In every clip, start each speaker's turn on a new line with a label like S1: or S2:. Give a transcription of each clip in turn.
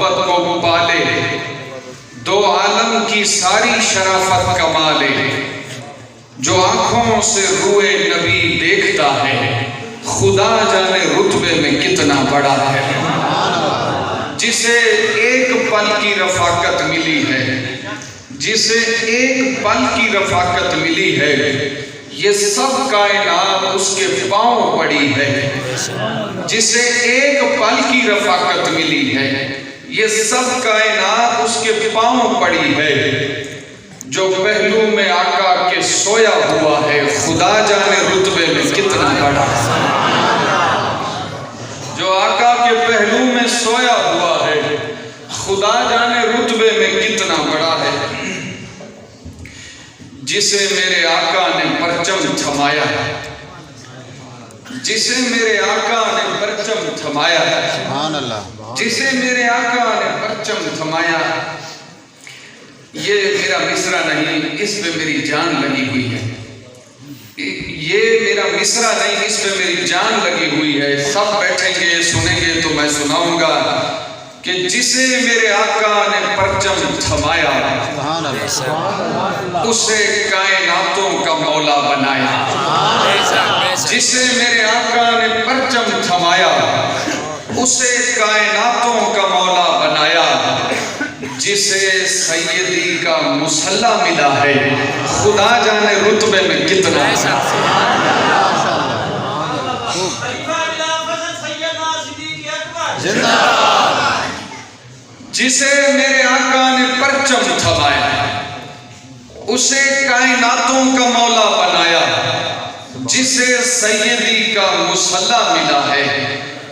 S1: محبت کو پالے، دو عالم کی ساری شرافت کمالے، جو آنکھوں سے روئے نبی دیکھتا ہے، خدا جانے رتبے میں کتنا بڑا ہے۔ جسے ایک پل کی رفاقت ملی ہے، جسے ایک پل کی رفاقت ملی ہے، یہ سب کائنات اس کے پاؤں پڑی ہے۔ جسے ایک پل کی رفاقت ملی ہے، یہ سب کائنات اس کے پاؤں پڑی ہے۔ جو پہلو میں آقا کے سویا ہوا ہے، خدا جانے رتبے میں کتنا بڑا ہے۔ جو آقا کے پہلو میں سویا ہوا ہے، خدا جانے رتبے میں کتنا بڑا ہے۔ جسے میرے آقا نے پرچم تھمایا، جسے میرے آقا نے پرچم تھمایا، جسے میرے آقا نے پرچم تھمایا، یہ میرا مصرع نہیں، اس پہ میری جان لگی ہوئی ہے۔ یہ میرا مصرع نہیں، اس پہ میری جان لگی ہوئی ہے۔ سب بیٹھیں گے سنیں گے تو میں سناؤں گا کہ جسے میرے آقا نے پرچم تھمایا، اسے کائناتوں کا مولا بنایا۔ جسے میرے آقا نے پرچم تھمایا، اسے کائناتوں کا مولا بنایا۔ جسے سیدی کا مسلح ملا ہے، خدا جانے رتبے میں کتنا ہے۔ جسے میرے آقا نے پرچم تھمایا، اسے کائناتوں کا مولا بنایا۔ جسے سیدی کا مسلح ملا ہے،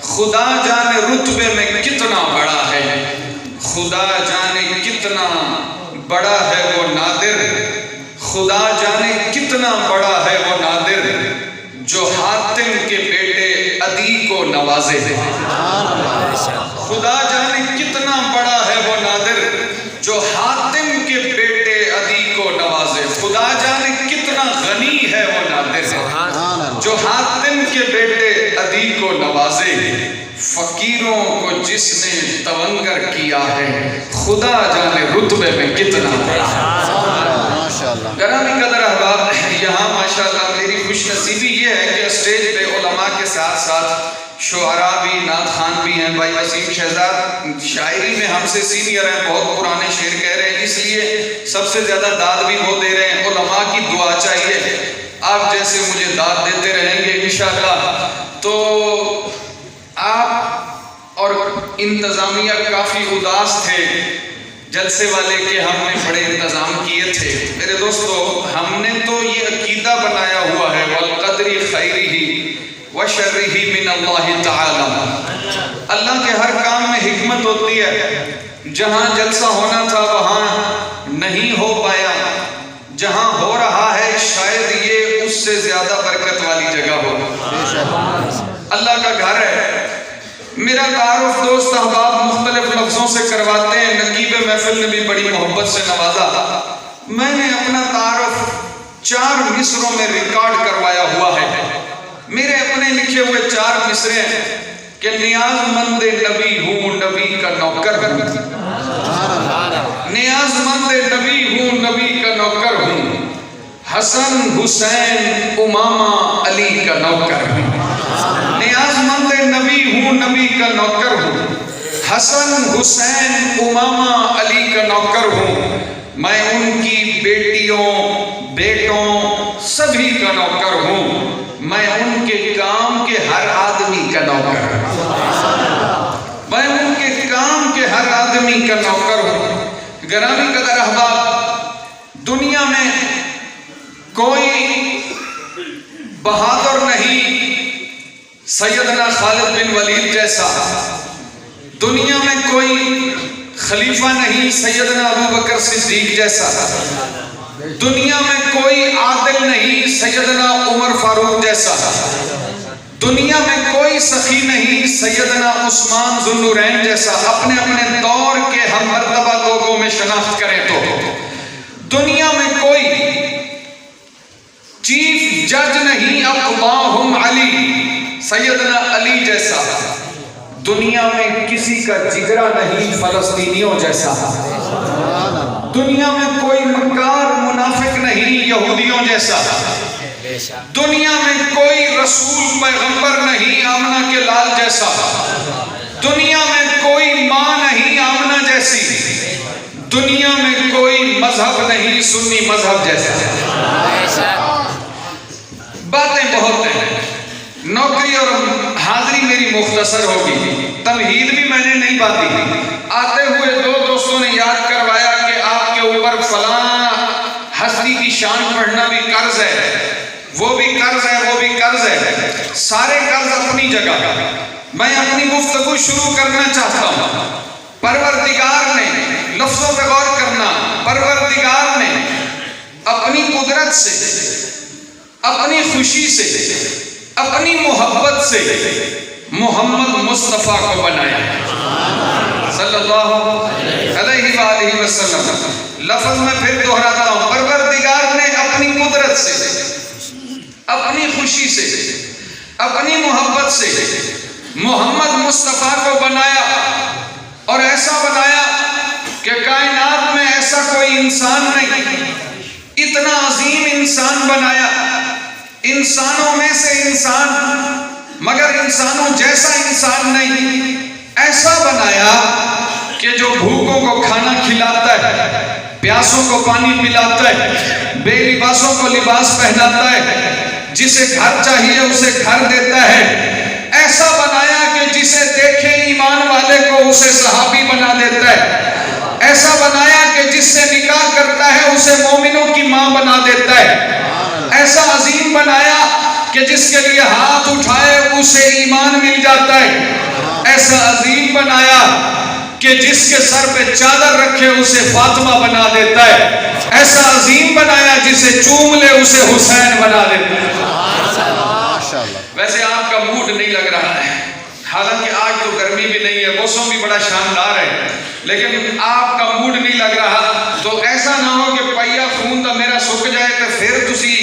S1: خدا جانے رتبے میں کتنا بڑا ہے۔ خدا جانے کتنا بڑا ہے وہ نادر، خدا جانے کتنا بڑا ہے وہ نادر، جو حاتم کے بیٹے عدی کو نوازے۔ خدا جانے کتنا بڑا ہے وہ نادر، جو حاتم کے بیٹے عدی کو نوازے۔ خدا جانے کتنا غنی ہے وہ نادر، جو حاتم کے بیٹے عدی کو نوازے۔ فقیروں کو جس نے تونگر کیا ہے، خدا جانے رتبے میں کتنا بڑا ہے۔ گرامی قدر احباب، یہاں ماشاءاللہ میری خوش نصیبی یہ ہے کہ اسٹیج پہ علماء کے ساتھ ساتھ شعراء بھی، نعت خوان بھی ہیں۔ بھائی وسیم شہزاد شاعری میں ہم سے سینئر ہیں، بہت پرانے شعر کہہ رہے ہیں، اس لیے سب سے زیادہ داد بھی وہ دے رہے ہیں۔ علماء کی دعا چاہیے، آپ جیسے مجھے داد دیتے رہیں گے انشاءاللہ۔ تو آپ اور انتظامیہ کافی اداس تھے جلسے والے کہ ہم نے بڑے انتظام کیے تھے۔ میرے دوستو، ہم نے تو یہ عقیدہ بنایا ہوا ہے وَالْقَدْرِ خَيْرِهِ وَشَرِّهِ مِنَ اللَّهِ تَعَالَى۔ اللہ کے ہر کام میں حکمت ہوتی ہے۔ جہاں جلسہ ہونا تھا وہاں نہیں ہو پایا، جہاں ہو رہا ہے شاید یہ اس سے زیادہ برکت والی جگہ ہو۔ اللہ کا گھر ہے۔ میرا تعارف دوست احباب مختلف لفظوں سے کرواتے ہیں، نقیب محفل نے بھی بڑی محبت سے نوازا۔ میں نے اپنا تعارف 4 مصروں میں ریکارڈ کروایا ہوا ہے۔ میرے اپنے لکھے ہوئے 4 مصرے ہیں کہ نیاز مند نبی ہوں، نبی کا نوکر ہوں۔ نیاز مند نبی ہوں، نبی کا نوکر ہوں۔ حسن حسین امامہ علی کا نوکر ہوں۔ نیاز مند نبی ہوں، نبی کا نوکر ہوں۔ حسن حسین امامہ علی کا نوکر ہوں۔ میں ان کی بیٹیوں بیٹوں سبھی کا نوکر ہوں۔ میں ان کے کام کے ہر آدمی کا نوکر ہوں۔ میں ان کے کام کے ہر آدمی کا نوکر ہوں۔ گرامی قدر احباب، دنیا میں کوئی بہادر نہیں سیدنا خالد بن ولید جیسا، دنیا میں کوئی خلیفہ نہیں سیدنا ابوبکر صدیق جیسا، دنیا میں کوئی عادل نہیں سیدنا عمر فاروق جیسا، دنیا میں کوئی سخی نہیں سیدنا عثمان ذو النورین جیسا۔ اپنے اپنے دور کے ہم مرتبہ لوگوں میں شناخت کریں تو دنیا میں کوئی چیف جج نہیں اقواہم علی سیدنا علی جیسا، دنیا میں کسی کا جگرا نہیں فلسطینیوں جیسا، دنیا میں کوئی مکار منافق نہیں یہودیوں جیسا، دنیا میں کوئی رسول پیغمبر نہیں آمنہ کے لال جیسا، دنیا میں کوئی ماں نہیں آمنہ جیسی، دنیا میں کوئی مذہب نہیں سنی مذہب جیسا۔ باتیں بہت ہیں، نوکری اور حاضری میری مختصر ہوگی، تمہید بھی میں نے نہیں باندھی۔ آتے ہوئے دو دوستوں نے یاد کروایا کہ آپ کے اوپر فلاں ہستی کی شان پڑھنا بھی قرض ہے، وہ بھی قرض ہے، وہ بھی قرض ہے، سارے قرض اپنی جگہ۔ میں اپنی گفتگو شروع کرنا چاہتا ہوں۔ پروردگار نے، لفظوں پہ غور کرنا، پروردگار نے اپنی قدرت سے، اپنی خوشی سے، اپنی محبت سے محمد مصطفیٰ کو بنایا صلی اللہ علیہ وآلہ وسلم۔ لفظ میں پھر دہراتا ہوں، پروردگار نے اپنی قدرت سے، اپنی خوشی سے، اپنی محبت سے محمد مصطفیٰ کو بنایا، اور ایسا بنایا کہ کائنات میں ایسا کوئی انسان نہیں، اتنا عظیم انسان بنایا، انسانوں میں سے انسان مگر انسانوں جیسا انسان نہیں، ایسا بنایا کہ جو بھوکوں کو کھانا کھلاتا ہے، پیاسوں کو پانی پلاتا ہے، بے لباسوں کو لباس پہناتا ہے، جسے گھر چاہیے اسے گھر دیتا ہے، ایسا بنایا کہ جسے دیکھے ایمان والے کو اسے صحابی بنا دیتا ہے، ایسا بنایا کہ جس سے نکاح کرتا ہے اسے مومنوں کی ماں بنا دیتا ہے، ایسا عظیم بنایا کہ جس کے لیے ہاتھ اٹھائے اسے ایمان مل جاتا ہے، ایسا عظیم بنایا کہ جس کے سر پہ چادر رکھے اسے فاطمہ بنا دیتا ہے، ایسا عظیم بنایا جسے چوم لے اسے حسین بنا دیتا ہے۔ ویسے آپ کا موڈ نہیں لگ رہا ہے، حالانکہ آج تو گرمی بھی نہیں ہے، موسم بھی بڑا شاندار ہے، لیکن آپ کا موڈ نہیں لگ رہا تو ایسا نہ ہو کہ پہیا خون دا میرا سک جائے تو پھر تسی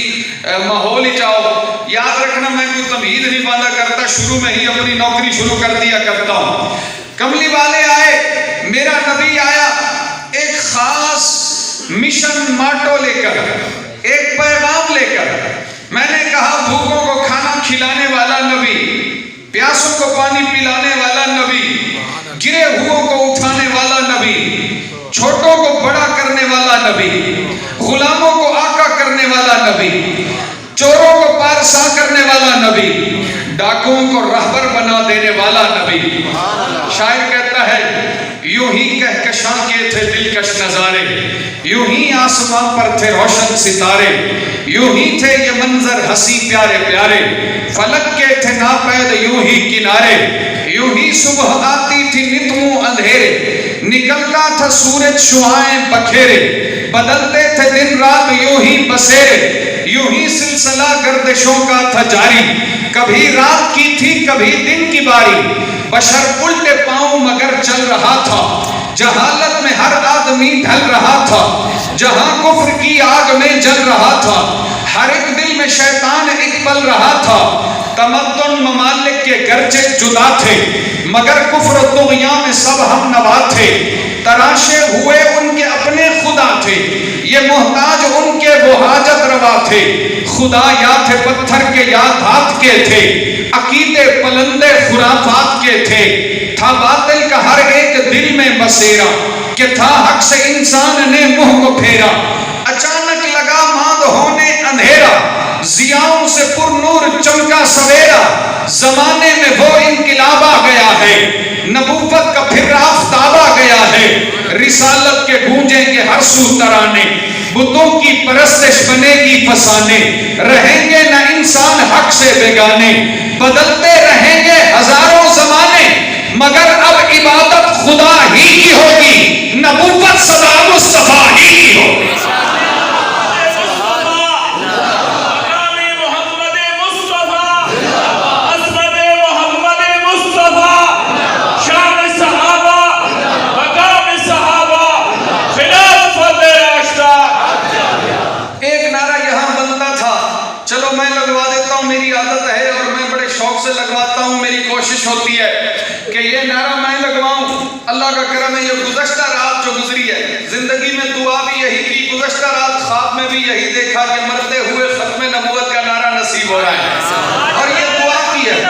S1: ماحول ہی چاہو۔ یاد رکھنا میں کوئی تمہید نہیں باندھا کرتا، شروع میں ہی اپنی نوکری شروع کر دیا کرتا ہوں۔ کملی والے آئے، میرا نبی آیا ایک خاص مشن ماٹو لے کر، ایک پیغام لے کر۔ میں نے کہا بھوکوں کو کھانا کھلانے والا نبی، پیاسوں کو پانی پلانے والا نبی، گرے ہوئوں کو اٹھانے والا نبی، چھوٹوں کو بڑا کرنے والا نبی، غلاموں کو آقا کرنے والا نبی، چوروں کو پارسا کرنے والا نبی، ڈاکوؤں کو رہبر بنا دینے والا نبی۔ شاعر کہتا ہے یوں ہی کہکشاں کے تھے دلکش نظارے، یوں ہی آسمان پر تھے روشن ستارے، یوں ہی تھے یہ منظر ہنسی پیارے پیارے، فلک کے تھے ناپید یوں ہی کنارے، یوں ہی صبح آتی تھی نتمو اندھیرے، نکلتا تھا سورج شعائیں بکھیرے، بدلتے تھے دن رات یوں ہی بسیرے، یوں ہی سلسلہ گردشوں کا تھا جاری، کبھی رات کی تھی کبھی دن کی باری، بشر الٹے پاؤں مگر چل رہا تھا، جہالت میں ہر آدمی ڈھل رہا تھا، جہاں کفر کی آگ میں جل رہا تھا، ہر ایک دل میں شیطان ایک پل رہا تھا، تمدن ممالک کے گرچہ جدا تھے مگر کفر و طغیاں میں سب ہم نوا تھے، تراشے ہوئے ان کے اپنے خدا تھے، یہ محتاج ان کے وہ حاجت روا تھے، خدا یا تھے پتھر کے یا دھات کے تھے، عقیدے پلندے خرافات کے تھے، تھا باطل کا ہر ایک دل میں بسیرا کہ تھا حق سے انسان نے منہ کو پھیرا، اچانک لگا ماند ہونے اندھیرا، ضیاؤں سے پر نور چمکا سویرا، زمانے میں وہ انقلاب آ گیا ہے، نبوت کا پھر آفتاب آ گیا ہے، رسالت کے گونجیں گے ہر سو ترانے، بتوں کی پرستش بنے گی فسانے، رہیں گے نہ انسان حق سے بیگانے، بدلتے رہیں گے ہزاروں زمانے مگر اب عبادت خدا ہی کی ہوگی، نبوت سدا مصطفیٰ ہی کی ہوگی۔ ہوتی ہے کہ یہ کا کرم ہے. یہ گزشتہ رات جو گزری ہے, زندگی میں دعا بھی یہی کی, گزشتہ رات خواب میں بھی یہی دیکھا کہ مرتے ہوئے ختم نبوت کا نعرہ نصیب ہو رہا ہے, اور یہ دعا کی ہے.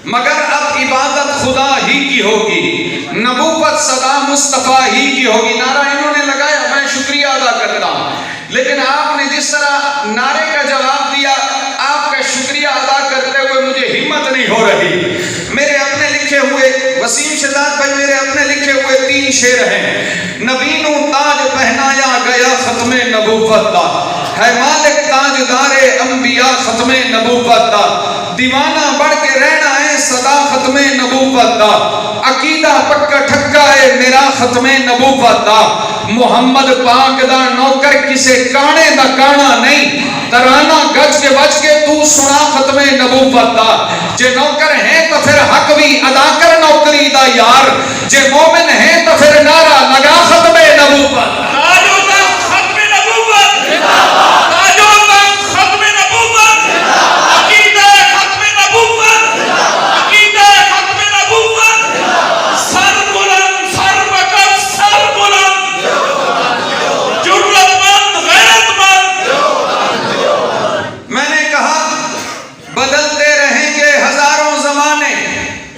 S1: مگر اب عبادت خدا ہی کی ہوگی, نبوت صدا مصطفیٰ ہی کی ہوگی. نعرہ انہوں نے لگایا, میں شکریہ ادا کرتا ہوں, لیکن آپ نے جس طرح نعرے کا جواب دیا, آپ کا شکریہ ادا کرتے ہوئے مجھے ہمت نہیں ہو رہی. میرے اپنے لکھے ہوئے, وسیم شہزاد بھائی, میرے اپنے لکھے ہوئے 3 شعر ہیں. نبی نو تاج پہنایا گیا ختم نبوت دا, ہے مالک تاجدار انبیاء ختم نبوت دا, دیوانہ بڑھ کے رہنا ہے صدا ختم نبوت دا, عقیدہ پکا ٹھکا ہے میرا ختم نبوت دا, محمد پاک دا نوکر کسے کانے دا کانا نہیں, ترانہ گج کے بج کے تو سنا ختم نبوت دا. جے نوکر ہیں تو پھر حق بھی ادا کر نوکری دا یار, جے مومن ہیں تو پھر نعرہ لگا ختم نبوت.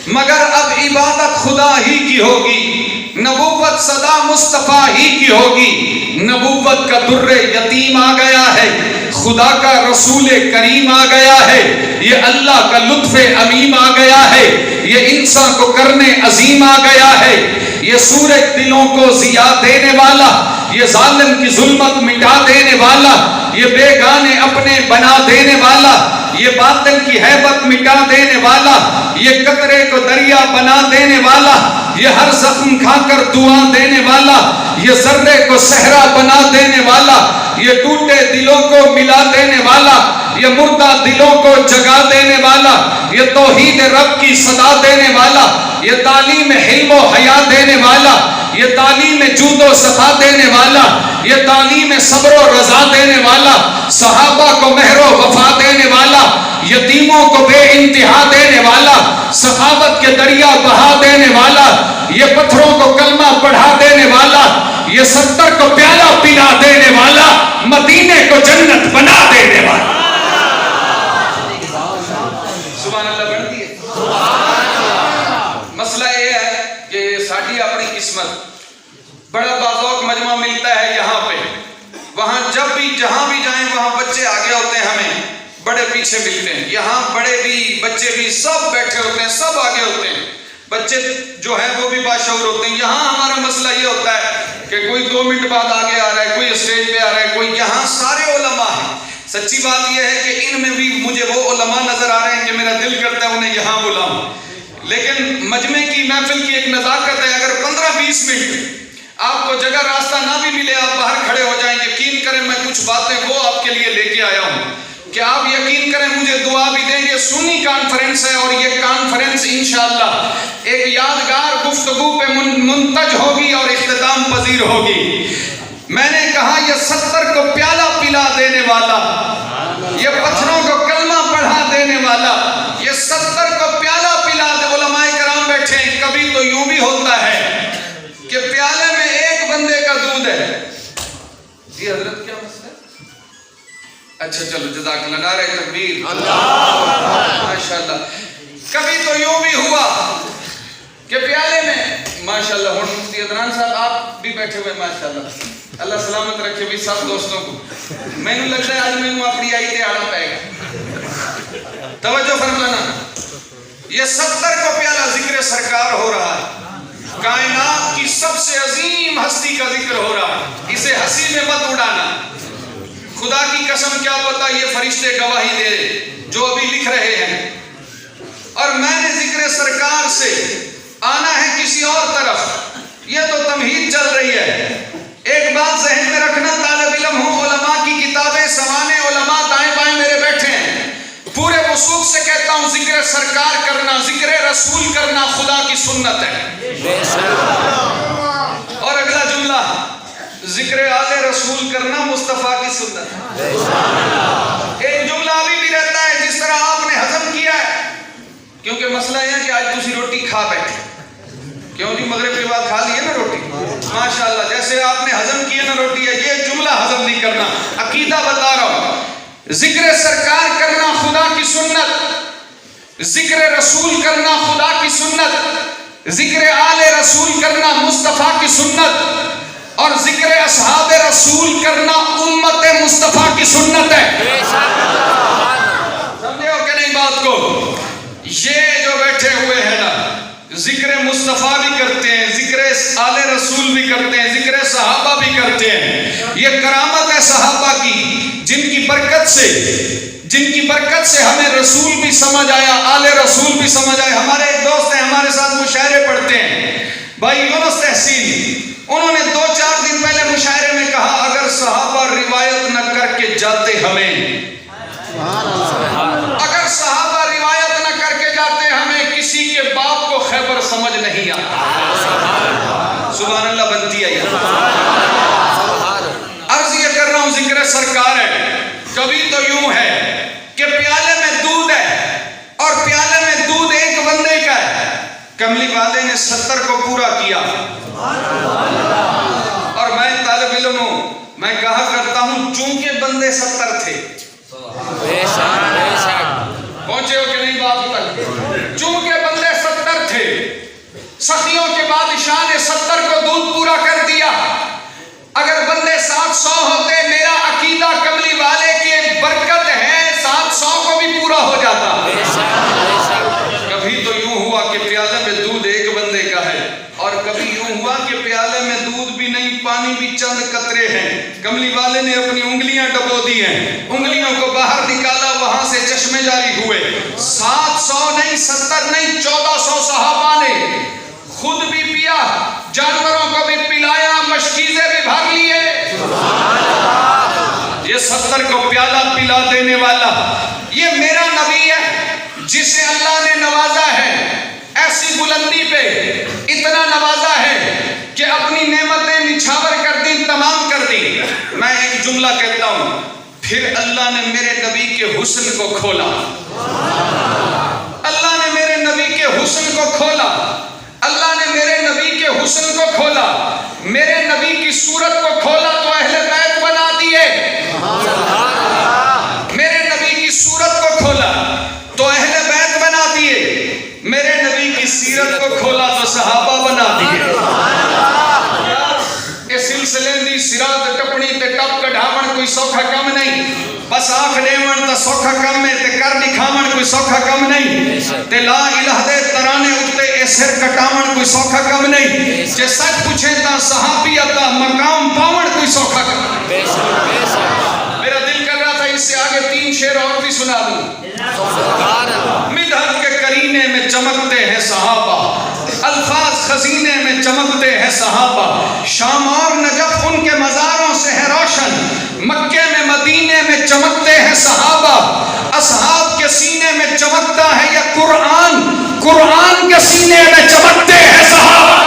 S1: مگر اب عبادت خدا ہی کی ہوگی, نبوت صدا مصطفیٰ ہی کی ہوگی. نبوت کا در یتیم آ گیا ہے, خدا کا رسول کریم آ گیا ہے, یہ اللہ کا لطف عمیم آ گیا ہے, یہ انسان کو کرنے عظیم آ گیا ہے, یہ سورج دلوں کو ضیا دینے والا, یہ ظالم کی ظلمت مٹا دینے والا, یہ بیگانے اپنے بنا دینے والا, یہ باطل کی ہیبت مٹا دینے والا, یہ قطرے کو دریا بنا دینے والا, یہ ہر زخم کھا کر دعا دینے والا, یہ ذرے کو صحرا بنا دینے والا, یہ ٹوٹے دلوں کو ملا دینے والا, یہ مردہ دلوں کو جگا دینے والا, یہ توحید رب کی صدا دینے والا, یہ تعلیم حلم و حیا دینے والا, یہ تعلیم جود و سخا دینے والا, یہ تعلیم صبر و رضا دینے والا, صحابہ کو مہر و وفا دینے والا, یتیموں کو بے انتہا دینے والا, سخاوت کے دریا بہا دینے والا, یہ پتھروں کو کلمہ پڑھا دینے والا, یہ 70 کو پیالہ پلا دینے والا, مدینے کو جنت بنا دینے والا. سبحان اللہ بڑھتی ہے. مسئلہ یہ ہے کہ ساڑھی اپنی قسمت, بڑا بازوق مجمع ملتا ہے یہاں پہ, وہاں جب بھی جہاں بھی جائیں وہاں بچے آگے ہوتے ہیں, ہمیں بڑے پیچھے ملتے ہیں, یہاں بڑے بھی بچے بھی سب بیٹھے ہوتے ہیں, سب آگے ہوتے ہیں, بچے جو ہیں وہ بھی باشعور ہوتے ہیں. یہاں ہمارا مسئلہ یہ ہوتا ہے کہ کوئی 2 منٹ بعد آگے آ رہا ہے, کوئی اسٹیج پہ آ رہا ہے, کوئی, یہاں سارے علماء ہیں. سچی بات یہ ہے کہ ان میں بھی مجھے وہ علماء نظر آ رہے ہیں کہ میرا دل کرتا ہے انہیں یہاں بلاؤں, لیکن مجمع کی محفل کی ایک نزاکت ہے, اگر 15-20 منٹ آپ کو جگہ راستہ نہ بھی ملے, آپ باہر کھڑے ہو جائیں, یقین کریں میں کچھ باتیں وہ آپ کے لیے لے کے آیا ہوں کہ آپ یقین کریں مجھے دعا بھی دیں گے. سنی کانفرنس ہے, اور یہ کانفرنس انشاءاللہ ایک یادگار گفتگو پہ منتج ہوگی اور اختتام پذیر ہوگی. میں نے کہا یہ 70 کو پیالہ پلا دینے والا, یہ پتھروں کو کلمہ پڑھا دینے والا, یہ 70 کو پیالہ پلا دے. علماء کرام بیٹھے ہیں, کبھی تو یوں بھی ہوتا ہے کہ پیالے میں ایک بندے کا دودھ ہے. جی حضرت کیا مسئلہ ہے؟ اچھا چلو جزاک اللہ, نعرہ تکبیر, ماشاءاللہ. کبھی تو یوں بھی ہوا کہ پیالے میں ماشاءاللہ, ہوں مفتی عدنان صاحب آپ بھی بیٹھے ہوئے ماشاءاللہ, اللہ سلامت رکھے بھی سب دوستوں کو. میں نے لگتا ہے آج میں نے اپنی آئی تے آڑا پائے گا, توجہ فرمانا. یہ 70 کو پیالہ ذکر سرکار ہو رہا ہے, کائنات کی سب سے عظیم ہستی کا ذکر ہو رہا ہے, اسے ہنسی میں مت اڑانا. خدا کی قسم کیا پتا یہ فرشتے گواہی دے جو ابھی لکھ رہے ہیں, اور میں نے ذکر سرکار سے آنا ہے کسی اور طرف. یہ تو تمہید چل رہی ہے. ایک بات ذہن میں رکھنا, طالب علم ہوں, علماء کی کتابیں سوانے, علماء دائیں بائیں میرے بیٹھے ہیں, پورے وثوق سے کہتا ہوں ذکر سرکار کرنا, ذکر رسول کرنا خدا کی سنت ہے. اور اگلا جملہ ذکر آل رسول کرنا مصطفیٰ کی سنت ہے. ایک جملہ ابھی بھی رہتا ہے جس طرح آپ نے ہضم کیا ہے، کیونکہ مسئلہ یہ ہے کہ آج تسی روٹی کھا بیٹھے. کیوں جی مغرب کے بعد کھا لیے نا روٹی، ماشاءاللہ جیسے آپ نے ہضم کیا نا روٹی ہے، یہ جملہ ہضم نہیں کرنا. عقیدہ بتا رہا ہوں، ذکر سرکار کرنا خدا کی سنت، ذکر رسول کرنا خدا کی سنت، ذکر آل رسول کرنا مصطفیٰ کی سنت، اور ذکر اصحاب رسول کرنا امت مصطفیٰ کی سنت ہے. سمجھے ہو کہ نہیں بات کو؟ یہ جو بیٹھے ہوئے ہیں نا، ذکر مصطفیٰ بھی کرتے ہیں، ذکر آل رسول بھی کرتے ہیں، ذکر صحابہ بھی کرتے ہیں. یہ کرامت ہے صحابہ کی، جن کی برکت سے ہمیں رسول بھی سمجھ آیا، آل رسول بھی سمجھ آیا. ہمارے ایک دوست ہیں، ہمارے ساتھ مشاعرے پڑھتے ہیں، بھائی یونس تحسین. انہوں نے 2-4 دن پہلے مشاعرے میں کہا اگر صحابہ روایت نہ کر کے جاتے ہمیں، اگر صحابہ روایت نہ کر کے جاتے ہمیں کسی کے باپ کو خیبر سمجھ نہیں آتا. سبحان اللہ بنتی ہے. عرض یہ کر رہا ہوں ذکر سرکار ہے. کبھی تو یوں ہے کہ پیالے میں دودھ ہے اور پیالے میں دودھ ایک بندے کا ہے، کملی والے نے 70 کو پورا کیا. اور میں طالب علم ہوں، میں کہا کرتا ہوں چونکہ بندے 70 تھے. پہنچے ہو کہ نہیں بات تک؟ چونکہ بندے 70 تھے، سخیوں کے بادشاہ نے 70 کو دودھ پورا کر دیا. اگر بندے 700 ہوتے، میرا عقیدہ کملی والے کی برکت ہے 700 کو بھی پورا ہو جاتا. کبھی تو یوں ہوا کہ پیالے میں دودھ ایک بندے کا ہے، اور کبھی یوں ہوا کہ پیالے میں دودھ بھی نہیں، پانی بھی چند قطرے ہیں. کملی والے نے اپنی انگلیاں ڈبو دی ہیں، انگلیوں کو باہر نکالا، وہاں سے چشمے جاری ہوئے. 700 نہیں، 70 نہیں، 1400 صحابہ نے خود بھی پیا، جانوروں کو بھی پلایا، مشکیزیں بھی بھر لیے. یہ 70 کو پیالہ پلا دینے والا یہ میرا نبی ہے جسے اللہ نے نوازا ہے، ایسی بلندی پہ اتنا نوازا ہے کہ اپنی نعمتیں نچھاور کر دی، تمام کر دی. میں ایک جملہ کہتا ہوں، پھر اللہ نے میرے نبی کے حسن کو کھولا. اللہ نے میرے نبی کے حسن کو کھولا. اللہ نے میرے نبی کے حسن کو کھولا، میرے نبی کی صورت کو کھولا تو اہل بیت بنا دیے. میرے نبی کی صورت کو کھولا تو اہل بیت بنا دیے، میرے نبی کی سیرت کو کھولا تو صحابہ بنا دیے. یہ سلسلے دی سرات ٹپڑی تے ٹپ کڈھاون کوئی سوکھا کم نہیں. بس آنکھ ڈیون تا سوکھا کم ہے تے کر دکھاون کوئی سوکھا کم نہیں. تے لا الہ دے ترانے اتے اے سر کٹاون کوئی سوکھا کم نہیں. جے سچ پوچھے تا صحابیت دا مقام پاون کوئی سوکھا کم نہیں. میرا دل کر رہا تھا اس سے آگے 3 شعر اور بھی سنا دوں. مدحت کے کرینے میں چمکتے ہیں صحابہ، الفاظ خزینے میں چمکتے ہیں صحابہ. شام اور نجف ان کے مزاروں سے ہے روشن، مکے میں مدینے میں چمکتے ہیں صحابہ. اصحاب کے سینے میں چمکتا ہے یہ قرآن، قرآن کے سینے میں چمکتے ہیں صحابہ.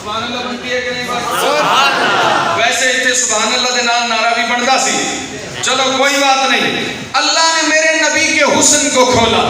S1: سبحان اللہ بنتی ہے کہ نہیں بات؟ ویسے اتنے سبحان اللہ دے نال نعرہ بھی بنتا سی، چلو کوئی بات نہیں. اللہ نے میرے نبی کے حسن کو کھولا،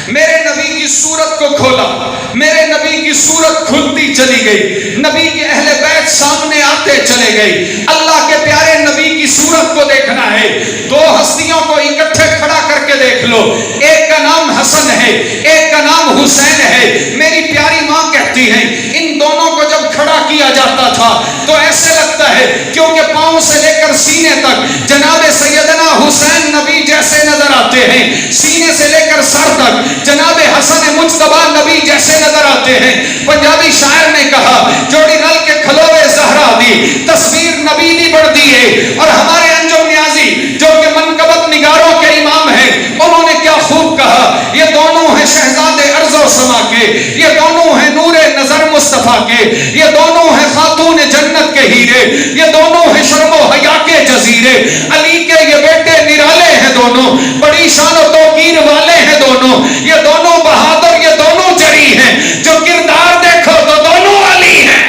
S1: میرے نبی کی صورت کو کھولا، میرے نبی کی صورت کھلتی چلی گئی، نبی کے اہل بیت سامنے آتے چلے گئی. اللہ کے پیارے نبی کی صورت کو دیکھنا ہے، 2 ہستیوں کو اکٹھے کھڑا کر کے دیکھ لو. ایک کا نام حسن ہے، ایک کا نام حسین ہے. میری پیاری ماں کہتی ہیں ان دونوں کو جب کھڑا کیا جاتا تھا تو ایسے لگتا ہے کیونکہ پاؤں سے لے کر سینے تک جناب سیدنا حسین نبی جیسے نظر آتے ہیں، سینے سے لے کر سر تک جناب حسن مجتبی نبی جیسے نظر آتے ہیں. پنجابی شاعر نے کہا جوڑی رل کے کھلوے زہرا دی، تصویر نبی دی بڑھ دیے. اور ہمارے انجم نیازی جو کہ منقبت نگاروں کے امام ہیں، انہوں نے کیا خوب کہا، یہ دونوں ہیں شہزادے ارض و سما کے، یہ دونوں ہیں نور نظر مصطفیٰ کے، یہ دونوں ہیں خاتون جنت کے ہیرے، یہ دونوں ہیں شرم و حیا کے جزیرے. علی کے یہ بیٹے نرالے ہیں دونوں، بڑی شان و توقیر والے ہیں دونوں. دونوں، یہ دونوں بہادر، یہ دونوں جری ہیں، جو کردار دیکھو تو دونوں علی ہیں۔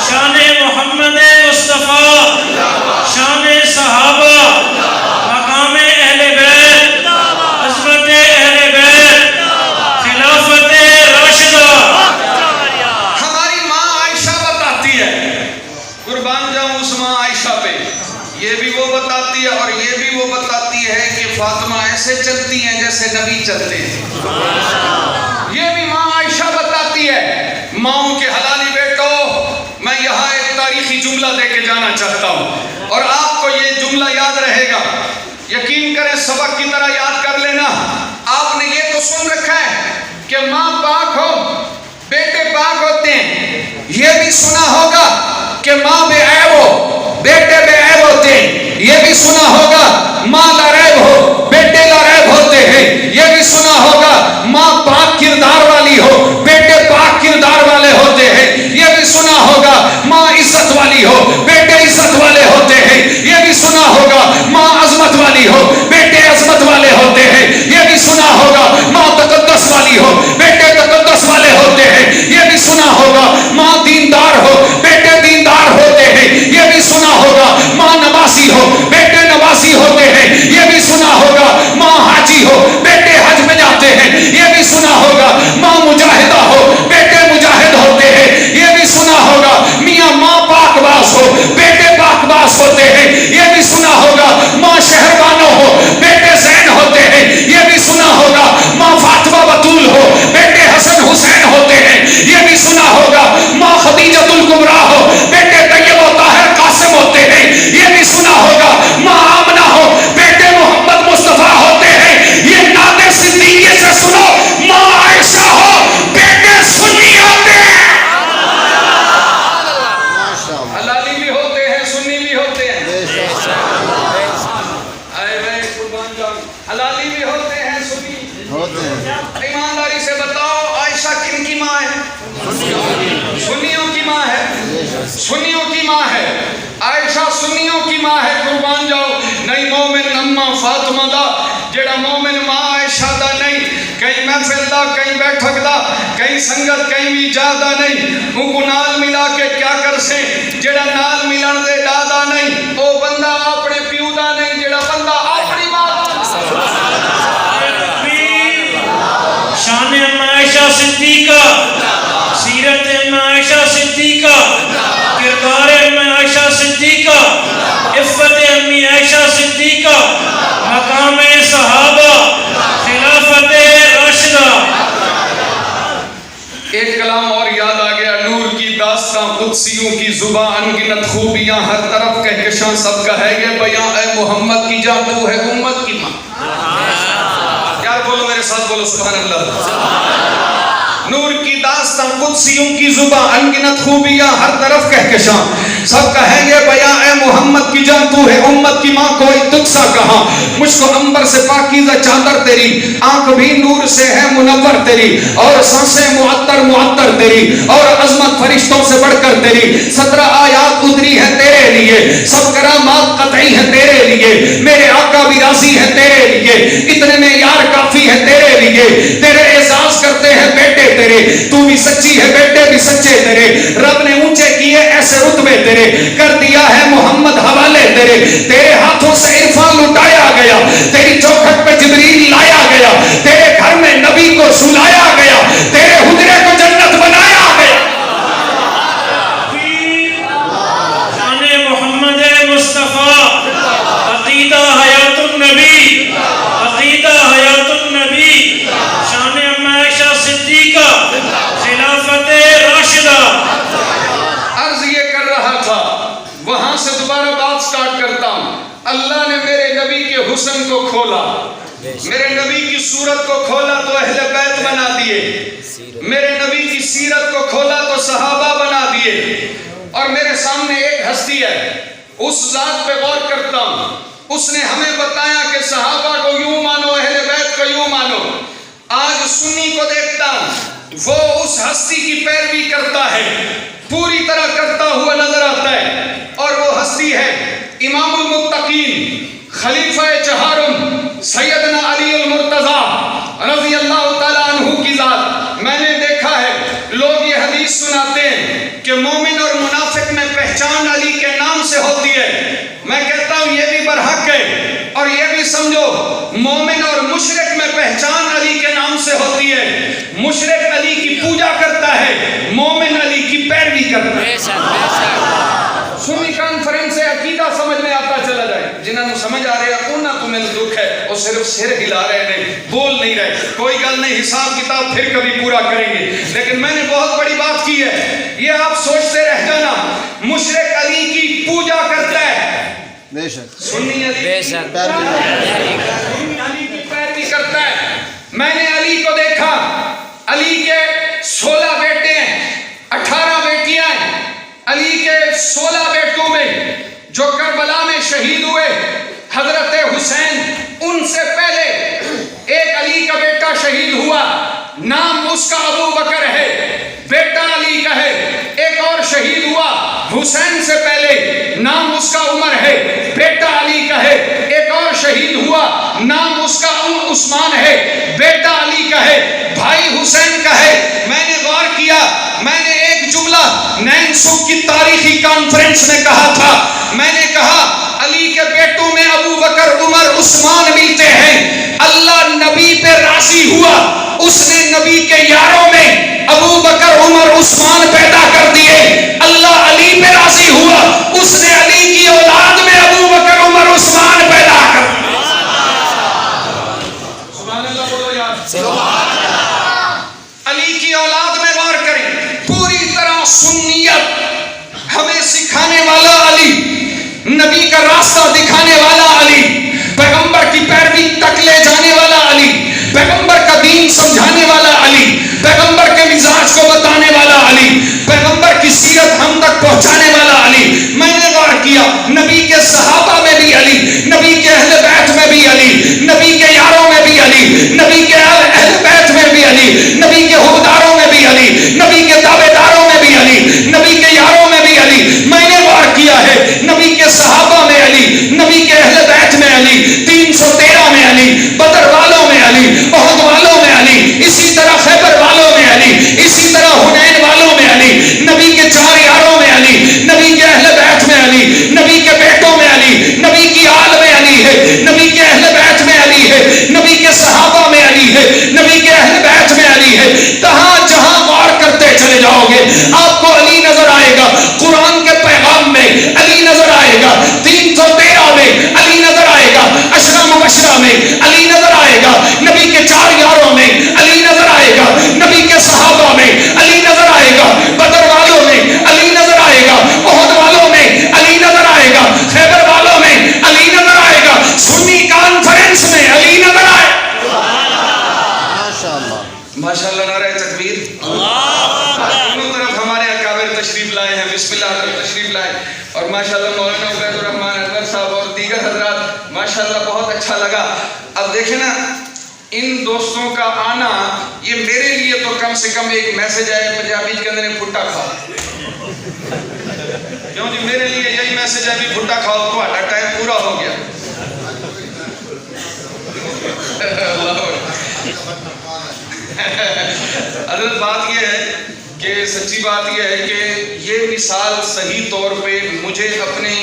S2: شان محمد مصطفیٰ، شان صحابہ، مقام اہل بیت، عظمت اہل بیت، خلافت راشدہ۔
S1: ہماری ماں عائشہ بتاتی ہے، قربان جاؤں اس ماں عائشہ پہ، یہ بھی وہ بتاتی ہے اور یہ بھی وہ بتاتی ہے کہ فاطمہ ایسے چلتی ہیں جیسے نبی چلتے ہیں۔ یہ بھی ماں عائشہ بتاتی ہے۔ ماؤں کے حلالی بیٹو، میں یہاں ایک تاریخی جملہ دے کے جانا چاہتا ہوں اور آپ کو یہ جملہ یاد رہے گا، یقین کریں سبق کی طرح یاد کر لینا۔ آپ نے یہ تو سن رکھا ہے کہ ماں پاک ہو، بیٹے پاک ہوتے ہیں، یہ بھی سنا ہوگا کہ ماں بے عیب ہو، بیٹے بے عیب ہوتے ہیں، یہ بھی سنا ہوگا ماں لاریب ہو، بیٹے لاریب ہوتے ہیں، یہ بھی سنا ہوگا ماں پاک کردار والی ہو، بیٹے پاک کردار والے ہوتے ہیں، یہ بھی سنا ہوگا ماں عزت والی ہو، بیٹے عزت والے ہوتے ہیں، یہ بھی سنا ہوگا ماں عظمت والی ہو، بیٹے عظمت والے ہوتے ہیں، یہ بھی سنا ہوگا ماں تقدس والی ہو، بیٹے تقدس والے ہوتے ہیں، یہ بھی سنا ہوگا ماں دیندار ہو، بیٹے دیندار ہوتے ہیں، یہ بھی سنا ہوگا ماں نمازی ہو، بیٹے نمازی ہوتے ہیں، یہ بھی سنا ہوگا ماں حاجی ہو، بیٹے حج میں جاتے ہیں، یہ بھی سنا ہوگا ماں مجاہدہ ہو، بیٹے مجاہد ہوتے ہیں، یہ بھی سنا ہوگا میاں ماں پاک باز ہو، بیٹے پاک باز ہوتے ہیں، یہ بھی سنا ہوگا ماں شہربانو ہو، بیٹے زین ہوتے ہیں، یہ بھی سنا ہوگا ماں فاطمہ بطول ہو، بیٹے حسن حسین ہوتے ہیں، یہ بھی سنا ہوگا ماں خدیجۃ الکبریٰ ہو، بیٹے طیب و طاہر قاسم ہوتے ہیں، یہ بھی سنا ہوگا ماں آمنہ ہو، بیٹے محمد مصطفیٰ ہوتے ہیں، یہ نعت صدیقی سے سنو ماں عائشہ ہو، بیٹے سنی ہوتے ہیں، حلالی بھی ہوتے ہیں، سنی بھی ہوتے ہیں، حلالی بھی ہوتے ہیں، سنی ہوتے ہیں۔ ایمانداری سے بتاؤ عائشہ کن کی ماں ہے؟ سنیوں کی ماں ہے، سنیوں کی ماں ہے، عائشہ سنیوں کی ماں ہے۔ قربان جاؤ نہیں مومن اماں فاطمہ دا، جڑا مومن ماں عائشہ دا نہیں، کہیں محفل دا، کہیں بیٹھک دا، کہیں سنگت، کہیں بھی جادہ نہیں، ان کو نال ملا کے کیا کر سے، جڑا نال ملن دے دادا نہیں، او بندہ اپنے پیو دا نہیں، جڑا بندہ اپنی ماں دا۔
S2: شان عائشہ صدیقہ، سیرت عائشہ صدیقہ، کردار عائشہ صدیقہ، عفت عائشہ صدیقہ، مقام صحابہ، خلافت راشدہ۔
S1: ایک کلام اور یاد آ گیا، نور کی داستاں قدسیوں کی زبان انگنت خوبیاں ہر طرف کہکشاں سب کا ہے یہ بیاں، اے محمد کی جان تو ہے امت کی ماں۔ یار بولو میرے ساتھ، بولو سبحان اللہ۔ نور کی داستاں قدسیوں کی زبان انگنت خوبیاں ہر طرف کہکشاں سب کا ہے یہ بیاں، اے محمد کی جان تو ہے امت کی ماں، کوئی تجھ سا کہاں، مجھ کو عنبر سے پاکیزہ چادر تیری، آنکھ بھی نور سے ہے منور تیری، اور سانسیں معطر معطر تیری، اور عظمت فرشتوں سے بڑھ کر تیری، 17 آیات اتری ہے تیرے لیے، سب کرامات قطعی ہے تیرے لیے، میرے آقا بھی راضی ہے تیرے لیے، اتنے میں یار کافی ہے تیرے لیے، تیرے اعزاز کرتے ہیں بیٹے تیرے، تو بھی سچی ہے بیٹے بھی سچے تیرے، رب نے اونچے کیے ایسے رتبے تیرے، کر دیا ہے محمد حوالے تیرے، تیرے ہاتھوں سے عرفان لٹایا گیا، تیری چوکھٹ پہ جبریل لایا گیا، تیرے گھر میں نبی کو سلایا گیا، تیرے حجرے کو جنت بنایا گیا۔
S2: شان محمد مصطفیٰ، عقیدہ حیات النبی، عقیدہ حیات النبی، شان عائشہ صدیقہ، خلافت راشدہ۔
S1: عرض یہ کر رہا تھا، وہاں سے دوبارہ بات سٹارٹ کرتا ہوں۔ اللہ نے میرے نبی کے حسن کو کھولا، میرے نبی کی صورت کو کھولا تو اہل بیت بنا دیے، میرے نبی کی سیرت کو کھولا تو صحابہ بنا دیے، اور میرے سامنے ایک ہستی ہے، اس ذات پہ غور کرتا ہوں، اس نے ہمیں بتایا کہ صحابہ کو یوں مانو، اہل بیت کو یوں مانو۔ آج سنی کو دیکھتا ہوں، وہ اس ہستی کی پیروی کرتا ہے، پوری طرح کرتا ہوا نظر آتا ہے، اور وہ ہستی ہے امام المتقین، خلیفہ چہارم، سیدنا علی المرتضی رضی اللہ تعالیٰ عنہ کی ذات، میں نے دیکھا ہے لوگ یہ حدیث سناتے ہیں کہ مومن اور منافق میں پہچان علی کے نام سے ہوتی ہے. میں کہتا ہوں یہ بھی برحق ہے، اور یہ بھی سمجھو مومن اور مشرک میں پہچان علی کے نام سے ہوتی ہے. مشرک علی کی پوجا کرتا ہے، مومن علی کی پیروی کرتا ہے. سنی کانفرنس سے عقیدہ سمجھ میں آتا چلا جائے. جنہوں نے سمجھ آ رہے ہیں انہوں تمہیں دکھ ہے، وہ صرف سر ہلا رہے ہیں، بول نہیں رہے. کوئی گل نہیں، حساب کتاب پھر کبھی پورا کریں گے. لیکن میں نے بہت بڑی بات کی ہے، یہ آپ سوچتے رہ جانا مشرک علی کی پوجا کرتا ہے،
S3: بے شک
S1: سنی علی
S3: پیروی
S1: کی پیروی کرتا ہے. میں نے علی کو دیکھا، علی کے 16 بیٹے ہیں، 18 بیٹیاں ہیں. علی کے 16 بیٹوں میں جو کربلا میں شہید ہوئے حضرت حسین، ان سے پہلے ایک علی کا بیٹا شہید ہوا، نام اس کا ابو بکر ہے، بیٹا علی کا ہے. ایک اور شہید ہوا حسین سے پہلے، نام اس کا عمر ہے، بیٹا علی کا ہے. ایک اور شہید ہوا، نام اس کا عثمان ہے، بیٹا علی کا ہے، بھائی حسین کا ہے. میں نے غور کیا، میں نے ایک جملہ نینسو کی تاریخی کانفرنس میں کہا تھا. میں نے کہا علی کے بیٹوں میں ابو بکر، عمر، عثمان ملتے ہیں. اللہ نبی پہ راضی ہوا، اس نے نبی کے یاروں میں ابو بکر، عمر، عثمان پیدا کر دیے. اللہ علی پہ راضی ہوا، اس نے علی کی اولاد میں ابو بکر، عمر، عثمان پیدا کر دیے. سبحان اللہ بولو یار. علی کی اولاد میں غور کریں، پوری طرح سنیت ہمیں سکھانے والا علی، نبی کا راستہ دکھانے والا علی، پیغمبر کی پیروی تک لے جانے والا علی، پیغمبر کا دین سمجھانے والا علی، پیغمبر کے مزاج کو بتانے والا علی، پیغمبر کی سیرت ہم تک پہنچانے والا علی. میں نے غور کیا نبی کے صحابہ میں بھی علی، نبی کے اہل بیت میں بھی علی، نبی کے یاروں میں بھی علی، نبی کے اہل بیت میں بھی علی، نبی کے حکمداروں میں بھی علی، نبی کے تابع داروں میں بھی علی، نبی کے یاروں میں بھی علی. میں نے غور کیا ہے نبی کے صحابہ میں علی، نبی کے اہل بیت میں علی، 313 میں علی، بدر والوں میں علی، احد والوں میں علی، اسی طرح خیبر والوں میں علی، اسی طرح حنین والوں میں علی، نبی کے 4 یاروں میں علی، نبی کے اہل بیت میں علی، نبی کے بیٹوں میں علی، نبی کی آل میں علی ہے، نبی کے اہل بیت میں علی ہے، نبی کے صحابہ میں علی ہے، نبی کے اہل بیت میں علی ہے. کہاں جہاں غور کرتے چلے جاؤ گے آپ کو علی نظر آئے گا. قرآن کے پیغام میں علی نظر آئے گا، 313 میں علی نظر آئے گا، عشرہ مبشرہ میں علی نظر آئے گا، نبی کے 4 یاروں میں علی نظر آئے گا، نبی کے صحابہ میں علی نظر آئے گا، بدر والوں میں علی نظر آئے گا، احد والوں میں علی نظر آئے گا، خیبر والوں میں علی نظر آئے گا، سنی کانفرنس میں علی نظر آئے گا. ماشاءاللہ نعرہ تکبیر. دونوں طرف ہمارے اکابر تشریف لائے ہیں، بسم اللہ کرو تشریف لائے. اور ماشاءاللہ مولانا عبید الرحمن انور صاحب اور دیگر حضرات ماشاءاللہ بہت اچھا لگا. اب دیکھیں نا ان دوستوں کا آنا یہ میرے لیے تو کم سے کم ایک میسج ہے. پنجابی کے اندر پھٹا کھا کیوں جی، میرے لیے یہی میسج ہے بھی پھٹا کھاؤ، تمہارا ٹائم پورا ہو گیا. حضرت بات یہ ہے کہ سچی بات یہ ہے کہ یہ مثال صحیح طور پہ مجھے اپنے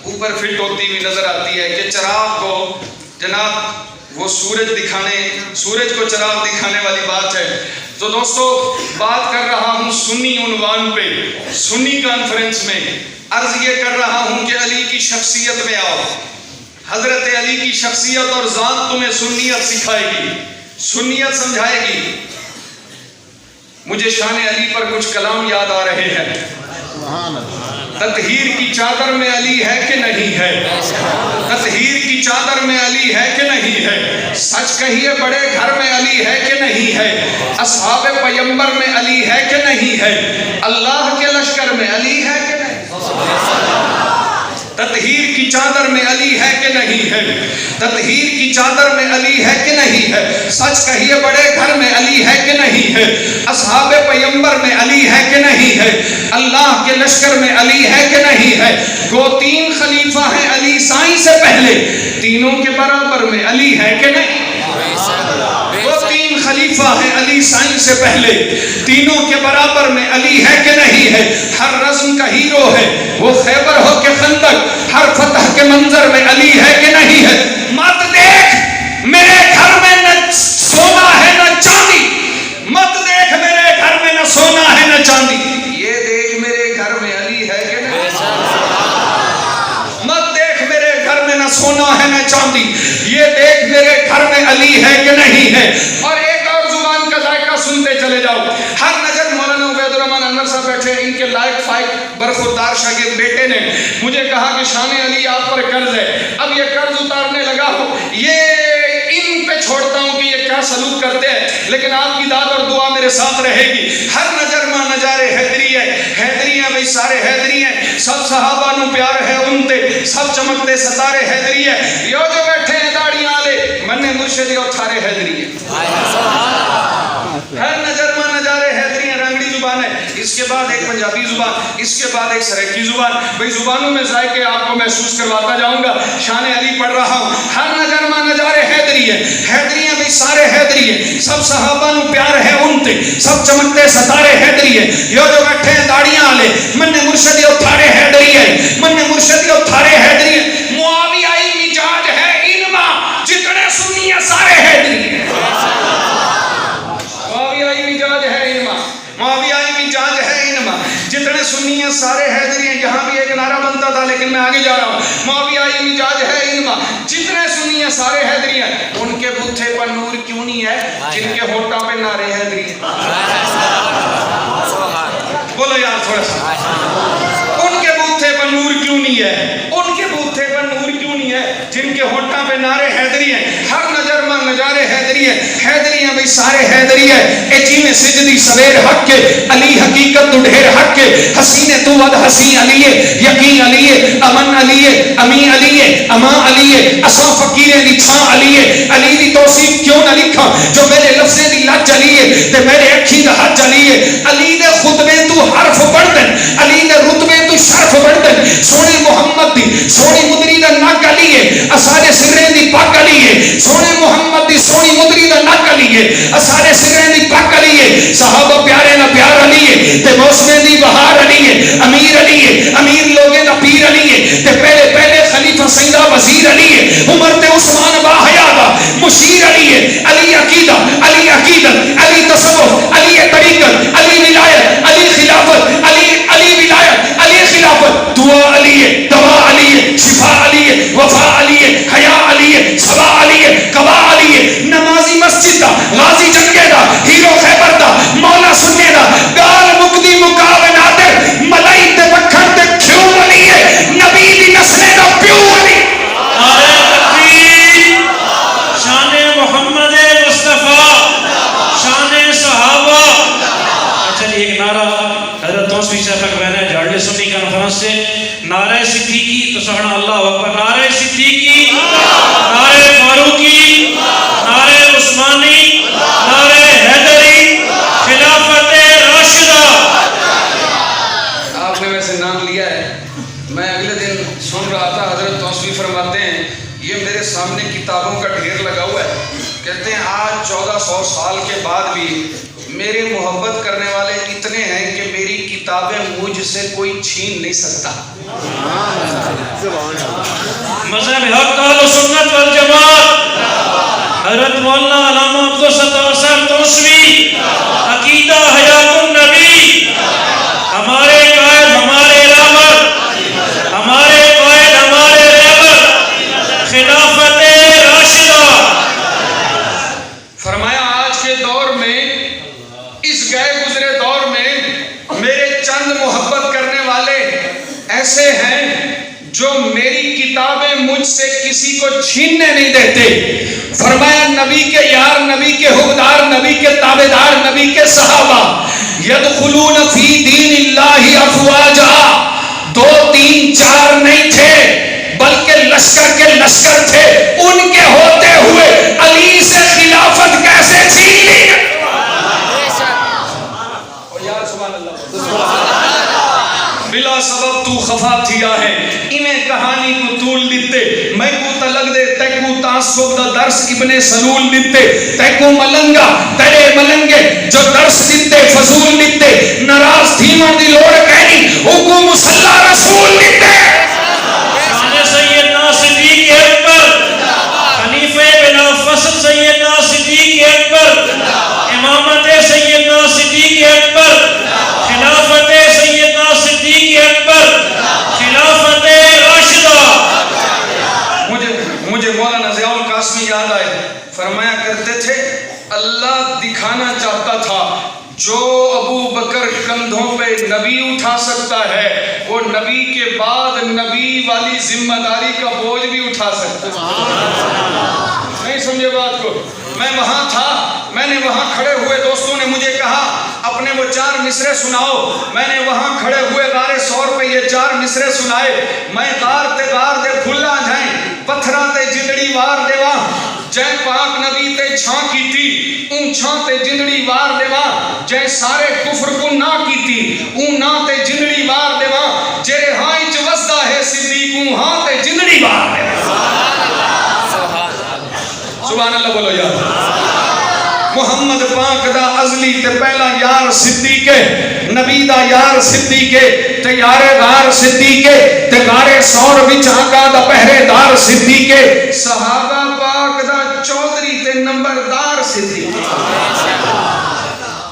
S1: اوپر فٹ ہوتی ہوئی نظر آتی ہے کہ چراغ کو جناب وہ سورج کو چراغ دکھانے والی بات ہے. تو دوستو بات کر رہا ہوں سنی عنوان پہ، سنی کانفرنس میں عرض یہ کر رہا ہوں کہ علی کی شخصیت میں آؤ. حضرت علی کی شخصیت اور ذات تمہیں سنیت سکھائے گی، سنیت سمجھائے گی. مجھے شان علی پر کچھ کلام یاد آ رہے ہیں. تطہیر کی چادر میں علی ہے کہ نہیں ہے؟ تطہیر کی چادر میں علی ہے کہ نہیں ہے؟ سچ کہیے بڑے گھر میں علی ہے کہ نہیں ہے؟ اصحاب پیمبر میں علی ہے کہ نہیں ہے؟ اللہ کے لشکر میں علی ہے کہ نہیں؟ تطہیر کی چادر میں علی ہے کہ نہیں ہے؟ تطہیر کی چادر میں علی ہے کہ نہیں ہے؟ سچ کہیے بڑے گھر میں علی ہے کہ نہیں ہے؟ اصحاب پیمبر میں علی ہے کہ نہیں ہے؟ اللہ کے لشکر میں علی ہے کہ نہیں ہے؟ وہ تین خلیفہ ہیں علی سائیں سے پہلے، تینوں کے برابر میں علی ہے کہ نہیں؟ وہ تین خلیفہ ہیں علی سائیں سے پہلے، تینوں کے برابر میں علی ہے کہ نہیں ہے؟ ہر رزم کا ہیرو ہے وہ، خیبر ہو کے خندق، ہر فتح کے منظر میں علی ہے کہ نہیں ہے؟ مت دیکھ میرے گھر میں نہ سونا ہے نہ چاندی، مت دیکھ میرے گھر میں نہ سونا ہے نہ چاندی، یہ دیکھ میرے گھر میں علی ہے کہ نہیں؟ مت دیکھ میرے گھر میں نہ سونا ہے نہ چاندی، یہ دیکھ میرے گھر میں علی ہے کہ نہیں ہے؟ اور ایک اور زبان کا ذائقہ سنتے چلے جاؤ، ہر نجر مولانا عبید الرحمن انور صاحب بیٹھے، ان کے لائق فائق برخوردار شاگرد بیٹے نے مجھے کہا کہ شان علی آپ پر قرض ہے، اب یہ قرض اتارنے لگا ہوں، یہ ان پہ چھوڑتا ہوں کہ یہ کیا سلوک کرتے ہیں، لیکن آپ کی داد اور دعا میرے ساتھ رہے گی۔ ہر نظر ماں نظارے حیدری ہے، حیدری ہیں بھئی سارے حیدری ہیں، سب صحابہ نو پیار ہے ان تے، سب چمکتے ستارے حیدری ہے، یہ جو بیٹھے ہیں داڑیاں آلے من مرشدی اور تھارے حیدری ہے۔ ہر نظر ماں نظارے حیدری ہیں، رنگڑی زبان ہے، اس کے بعد ایک پنجابی زبان، اس کے بعد ایک سریکی زبان، بھئی زبانوں میں ذائقے آپ کو محسوس کرواتا جاؤں گا، شان علی پڑھ رہا ہوں۔ ہر نظر ماں نظارے حیدری ہے، حیدری ہیں بھئی سارے حیدری ہیں، سب صحابہ نو پیار ہے ان تے، سب چمکتے ستارے حیدری ہے، یہ جو بیٹھے ہیں داڑیاں آلے من مرشدی اور تھارے حیدری ہے، من مرشدی اور تھارے حیدری ہے۔ معاویائی مزاج ہے انما، جتنے سنی ہیں سارے حیدری ہیں۔ معاویائی مزاج ہے انما، معاویائی مزاج ہے انما، جتنے سنی ہیں سارے حیدری ہیں۔ یہاں بھی ایک نعرہ بنتا تھا لیکن میں آگے جا رہا ہوں، معاویائی مزاج ہے انما، جتنے سنی ہیں سارے حیدری ہیں۔ ان کے بوتھے پر نور کیوں نہیں ہے جن کے ہونٹوں پہ نعرے حیدری ہیں؟ بولو یار تھوڑا سا، ان کے بوتھے پر نور کیوں نہیں ہے؟ ان کے بوتھے پر نور کیوں نہیں ہے جن کے ہونٹوں پہ نعرے حیدری ہیں؟ ہر نظر ماں نظارے حیدری ہیں، حیدری ہیں بھئی سارے حیدری ہیں۔ اے جی میں سجدی سویر حق کے، علی حقیقت تو ڈھیر حق کے، حسین تو ود حسین علی ہے، یقین علی ہے، امن علی ہے، امی علی ہے، اما علی ہے، اساں فقیریں دی چھاں علی ہے۔ علی دی توصیف کیوں نہ لکھاں جو میرے لفظیں دی لج علی ہے تے میرے اکھی دا حج علی ہے۔ علی دے خطبے تو حرف پڑھ دن، علی دے رتبے تو شرف پڑھ دن، سونے محمد دی سونی مدری دا نک علی ہے، اسارے سریں دی پاک علی ہے، سونے محمد دی سونی مدری دا نک علی ہے، اسارے سریں دی پاک علی ہے، صحابہ پیارے نہ پیار علی ہے تے موسمیں دی بہار علی ہے، امیر علی ہے، امیر لوگے دا پیر علی ہے تے پہلے خلیفہ سیدہ وزیر علی ہے، عمر تے عثمان با حیا دا مشیر علی ہے۔ علی عقیدہ، علی عقیدت، علی تصوف، علی طریقت، علی ولایت، علی خلافت، علی ولایت، علی خلافت، دعا علی ہے، دوا علی ہے، شفا علی ہے، وفا علی ہے، حیا علی ہے، صبا علی ہے، قبا علی ہے، نمازی مسجد دا، غازی جنگے دا، ہیرو خیبر دا، مولا سننے دا، گال مقدی مقاب نادر، ملائی تے بکھن تے کھیو علی ہے، نبی دی نسلیں دا پیو علی۔
S2: نعرہ تکبیر، شان محمد مصطفیٰ، شان صحابہ۔ اچھا ایک نعرہ حضرت توسوی صاحب کا کہنا ہے جھاڑلے سنی کانفرنس سے، نعرہ صدیقی تو سبحان اللہ اکبر، نعرہ صدیقی، نعرہ فاروقی، نعرہ عثمانی، نعرہ حیدری، خلافت راشدہ۔
S1: آپ نے ویسے نام لیا ہے، میں اگلے دن سن رہا تھا، حضرت توسوی فرماتے ہیں یہ میرے سامنے کتابوں کا ڈھیر لگا ہوا ہے، کہتے ہیں آج 1400 سال کے بعد بھی میرے محبت کرنے والے اتنے ہیں کہ میری کتابیں مجھ سے کوئی چھین نہیں سکتا۔
S2: مذہب حق اہل سنت والجماعت حضرت مولانا علامہ عبدالستار صاحب توسوی، عقیدہ حیات النبی، ہمارے قائد ہمارے رہبر، ہمارے قائد ہمارے رہبر، خلافت راشدہ۔
S1: فرمایا آج کے دور میں، اس گئے گزرے دور میں میرے چند محبت کرنے والے ایسے ہیں جو میری کتابیں مجھ سے کسی کو چھیننے نہیں دیتے۔ فرمایا نبی کے یار، نبی کے حکمدار، نبی کے تابعدار، نبی کے صحابہ یدخلون فی دین اللہ افواجا، 2 3 4 نہیں تھے، لشکر تھے، ان کے ہوتے ہوئے علی سے خلافت کیسے چھین لی؟ بلا سبب تو خفا تھیا ہے انہیں کہانی کو طول دیتے، میں کو تلگ دے تے کو تعصب دا درس ابن سلول دیتے، تے کو ملنگا تیرے ملنگے جو درس دیتے فضول دیتے، ناراض تھیمن دی لوڑ کہنی حکم مسلح رسول دیتے۔
S2: شان سیدنا صدیق اکبر، خلیفہ بلا فصل سیدنا صدیق اکبر، امامت سیدنا صدیق اکبر، خلافت سیدنا صدیق اکبر، خلافت راشدہ۔
S1: مجھے مولانا ضیاء القاسمی یاد آئے، فرمایا کرتے تھے اللہ دکھانا چاہتا تھا جو ابو بکر کندھوں پہ نبی اٹھا سکتا ہے وہ نبی کے بعد نبی والی ذمہ داری کا بوجھ بھی اٹھا سکتا ہے۔ نہیں سمجھے بات کو؟ میں وہاں تھا، میں نے وہاں کھڑے ہوئے دوستوں نے مجھے کہا اپنے وہ 4 مصرے سناؤ، میں نے وہاں کھڑے ہوئے غار سور پہ یہ 4 مصرے سنائے، میں غار دے بھلا جائیں پتھراں تے جندڑی وار دیواں، جے پاک نبی تے چھاں کیتی اون چھاں تے جندڑی وار دیواں، جے سارے کفر کو نہ کیتی اون نہ تے جندڑی وار دیواں، جے ہاں اچ وسدا ہے صدیق اون ہاں تے جندڑی وار دیواں۔ سبحان اللہ بولو یار۔ محمد پاک دا ازلی تے پہلا یار صدیق نبی دا یار صدیق تے یار غار صدیق تے غار سور وچ آقا دا پہرے دار صدیق صحابہ پاک دا چودھری تے نمبردار صدیق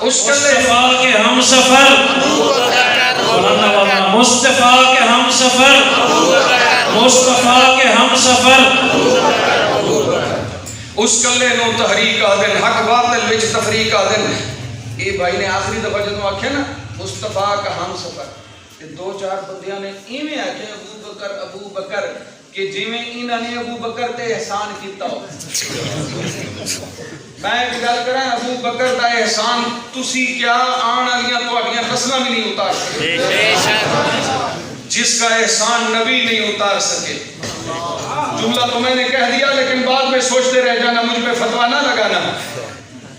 S2: مصطفیٰ کے ہم سفر، مصطفیٰ کے ہم سفر، مصطفیٰ کے ہم سفر۔
S1: اس کلے نو تحریک آدن حق باطل وچ تفریق آدن۔ اے بھائی نے آخری دفعہ جدوں آکھیا نا مصطفیٰ کا ہم سفر تے 2-4 بندیاں نے ایویں آکھیا ابو بکر کہ جویں انہاں نے ابو بکر تے احسان کیتا ہو۔ میں ایک گل کراں ابو بکر دا احسان تسی کیا آن والیاں تہاڈیاں نسلاں بھی نہیں اتار سکے، جس کا احسان نبی نہیں اتار سکے۔ جملہ تو میں نے کہہ دیا لیکن بعد میں سوچتے رہ جانا، مجھ پہ فتویٰ نہ لگانا۔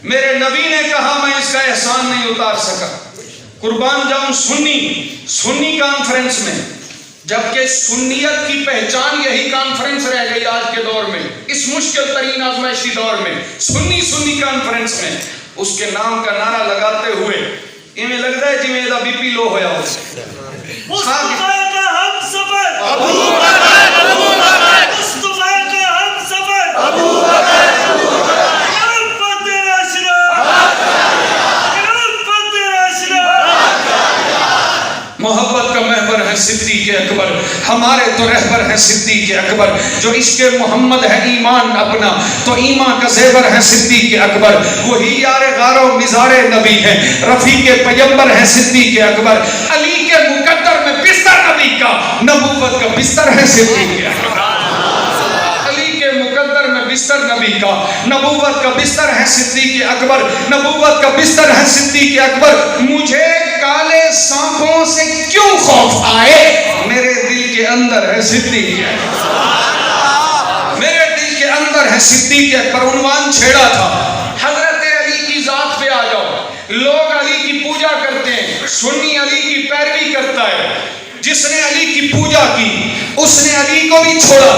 S1: میرے نبی نے کہا میں اس کا احسان نہیں اتار سکا۔ قربان جاؤں سنی کانفرنس میں، جبکہ سنیت کی پہچان یہی کانفرنس رہ گئی آج کے دور میں، اس مشکل ترین آزمائشی دور میں سنی کانفرنس میں اس کے نام کا نعرہ لگاتے ہوئے انہیں لگتا ہے جی میرا بی پی لو ہویا ہو۔
S3: مصطفیٰ کا ہم سفر ابو بکر، مصطفیٰ کا ہم سفر ابو بکر، خلافت راشدہ، خلافت راشدہ۔
S1: محبت کا محور ہے صدیق اکبر، ہمارے تو رہبر ہیں صدیق اکبر، جو عشق محمد ہے ایمان اپنا تو ایمان کا زیور ہے صدیق اکبر، وہی یار غار و مزار نبی ہے، رفیق پیمبر ہے صدیق اکبر، علی کے مقدر میں بستر نبی کا، نبوت کا بستر ہے صدیق اکبر، علی کے مقدر میں بستر نبی کا، نبوت کا بستر ہے صدیق اکبر، نبوت کا بستر ہے صدیق اکبر۔ مجھے کالے سانپوں سے کیوں خوف آئے، میرے دل کے اندر ہے صدیق اکبر، میرے دل کے اندر ہے صدیق اکبر۔ عنوان چھیڑا تھا حضرت علی کی ذات پہ آ جاؤ، لوگ علی کی پوجا کرتے ہیں، سنی علی کی پیروی کرتا ہے، جس نے علی کی پوجا کی اس نے علی کو بھی چھوڑا،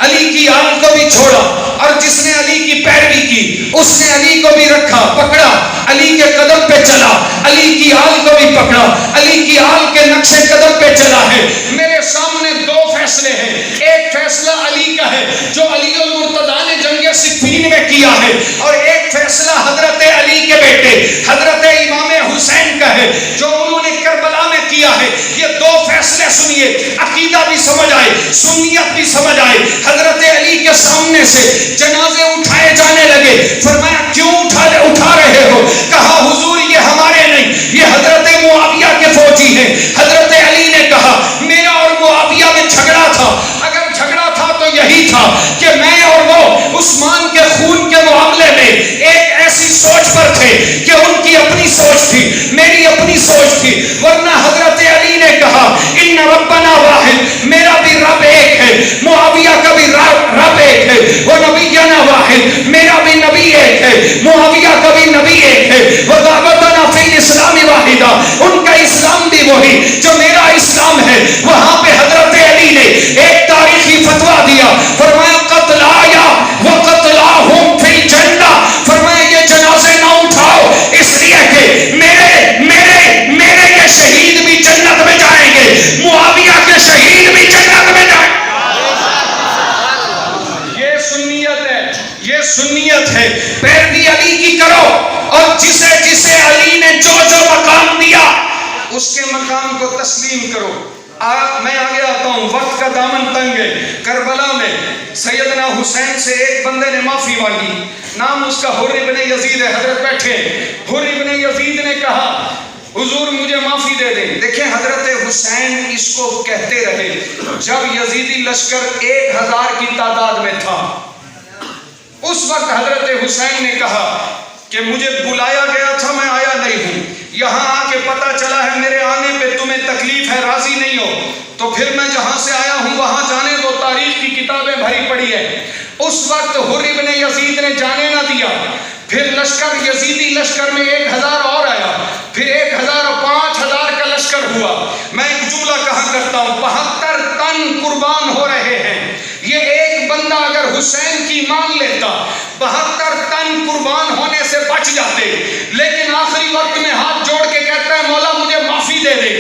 S1: علی کی آل کو بھی چھوڑا، اور جس نے علی کی پیروی کی اس نے علی کو بھی رکھا پکڑا، علی کے قدم پہ چلا، علی کی آل کو بھی پکڑا، علی کی آل کے نقش قدم پہ چلا ہے۔ میرے سامنے 2 فیصلے ہیں، ایک فیصلہ علی کا ہے جو علی المرتضیٰ نے جنگ صفین میں کیا ہے، اور ایک فیصلہ حضرت علی کے بیٹے حضرت امام حسین کا ہے جو انہوں نے کربلا میں کیا ہے۔ یہ 2 فیصلے سنیے، عقیدہ بھی سمجھ آئے، سنیت بھی سمجھ آئے۔ حضرت علی کے سامنے سے جنازے اٹھائے جانے لگے، فرمایا کیوں اٹھا رہے ہو؟ کہا حضور یہ ہمارے نہیں، یہ حضرت معاویہ کے فوجی ہیں۔ حضرت علی نے کہا میرا اور معاویہ میں جھگڑا تھا، اگر جھگڑا تھا تو یہی تھا کہ میں اور وہ عثمان کے خون کے معاملے میں ایک ایسی سوچ پر تھے کہ ان کی اپنی سوچ تھی، میری اپنی سوچ تھی، ورنہ حضرت علی نے کہا ان ربنا واحد، میرا بھی رب ایک ہے، معاویہ کا بھی وہی جو میرا اسلام ہے. وہاں پہ حضرت علی نے ایک تاریخی فتویٰ دیا, فرمایا قتل آیا وقتلاہم فی الجنہ, فرمایا یہ جنازے نہ اٹھاؤ اس لیے کہ میرے یہ شہید بھی جنت میں جائیں گے, معاویہ کے شہید بھی جنت میں جائیں گے. یہ سنیت ہے. پیروی علی کی کرو, اور جسے علی نے جو مقام دیا اس کے مقام کو تسلیم کرو. میں آگے آتا ہوں, وقت کا دامن تنگ ہے. کربلا میں سیدنا حسین سے ایک بندے نے معافی مانگی, نام اس کا حر ابن یزید ہے. حضرت بیٹھے. حر ابن یزید نے کہا حضور مجھے معافی دے دیں. دیکھیں حضرت حسین اس کو کہتے رہے جب یزیدی لشکر 1000 کی تعداد میں تھا. اس وقت حضرت حسین نے کہا کہ مجھے بلایا گیا تھا, میں آیا نہیں ہوں. یہاں آ کے پتا چلا ہے میرے آنے پہ تمہیں تکلیف ہے, راضی نہیں ہو, تو پھر میں جہاں سے آیا ہوں وہاں جانے دو, تاریخ کی کتابیں بھری پڑی ہے. اس وقت حر ابن یزید نے جانے نہ دیا. پھر لشکر یزیدی لشکر میں 1000 اور آیا, پھر 1000 اور 5000 کا لشکر ہوا. میں ایک جملہ کہا کرتا ہوں, 72 تن قربان ہو رہے ہیں. یہ ایک بندہ اگر حسین کی مان لیتا 72 تن قربان ہونے سے بچ جاتے, لیکن آخری وقت میں ہاتھ جوڑ کے کہتا ہے مولا مجھے معافی دے دے.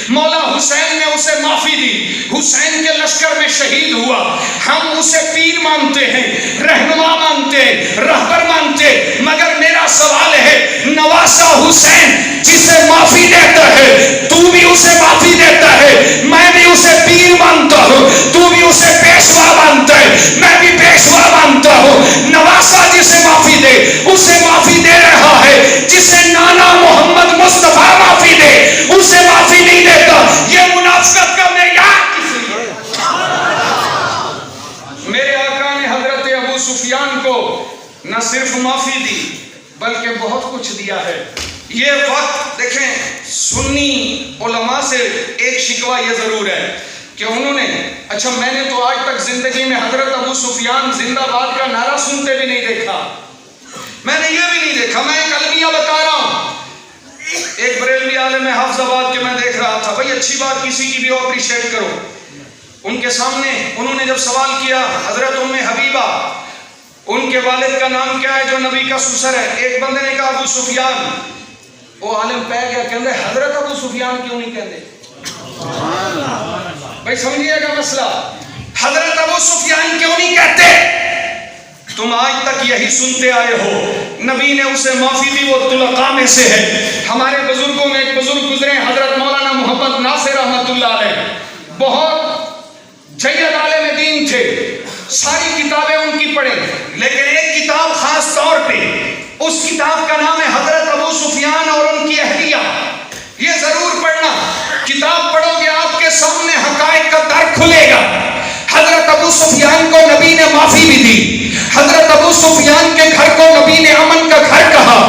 S1: مولا حسین نے اسے معافی دی, حسین کے لشکر میں شہید ہوا. ہم اسے پیر مانتے ہیں, رہنما مانتے ہیں, رہبر مانتے ہیں, مگر میرا سوال ہے نواسہ حسین جسے معافی دیتا ہے تو بھی اسے معافی دیتا ہے, میں بھی اسے پیر مانتا ہوں, تو بھی اسے پیشوا مانتا ہے, میں بھی پیشوا مانتا ہوں. نواسہ جسے معافی دے اسے معافی دے رہا ہے, جسے نانا محمد مصطفیٰ معافی دے اسے معافی نہیں دیتا. یہ منافقت کا معیار کس لیے؟ میرے آقا نے حضرت ابو سفیان کو نہ صرف معافی دی بلکہ بہت کچھ دیا ہے. یہ وقت دیکھیں, سنی علماء سے ایک شکوہ یہ ضرور ہے کہ انہوں نے, اچھا میں نے تو آج تک زندگی میں حضرت ابو سفیان زندہ باد کا نعرہ سنتے بھی نہیں دیکھا, میں نے یہ بھی نہیں دیکھا. میں ایک المیہ بتا رہا ہوں, ایک بریلوی عالم حافظ آباد کے میں دیکھ رہا تھا, بھائی اچھی بات کسی کی بھی اپریشیٹ کرو. ان کے سامنے انہوں نے جب سوال کیا حضرت ام حبیبہ ان کے والد کا نام کیا ہے جو نبی کا سسر ہے, ایک بندے نے کہا ابو سفیان. وہ عالم پہ گیا, کہندے حضرت ابو سفیان کیوں نہیں کہندے؟ بھائی سمجھیے گا مسئلہ, حضرت ابو سفیان کیوں نہیں کہتے؟ تم آج تک یہی سنتے آئے ہو. نبی نے اسے معافی دی, وہ طلقاء میں سے ہے. ہمارے بزرگوں میں ایک بزرگ گزرے حضرت مولانا محمد ناصر رحمۃ اللہ علیہ, بہت جید عالم دین تھے, ساری کتابیں ان کی پڑھیں, لیکن ایک کتاب خاص طور پہ, اس کتاب کا نام ہے حضرت ابو سفیان اور ان کی اہلیہ. یہ ضرور پڑھنا, کتاب پڑھو گے آپ کے سامنے حقائق کا در کھلے گا. حضرت ابو سفیان کو نبی نے معافی بھی دی, حضرت ابو سفیان کے گھر کو نبی نے امن کا گھر کہا.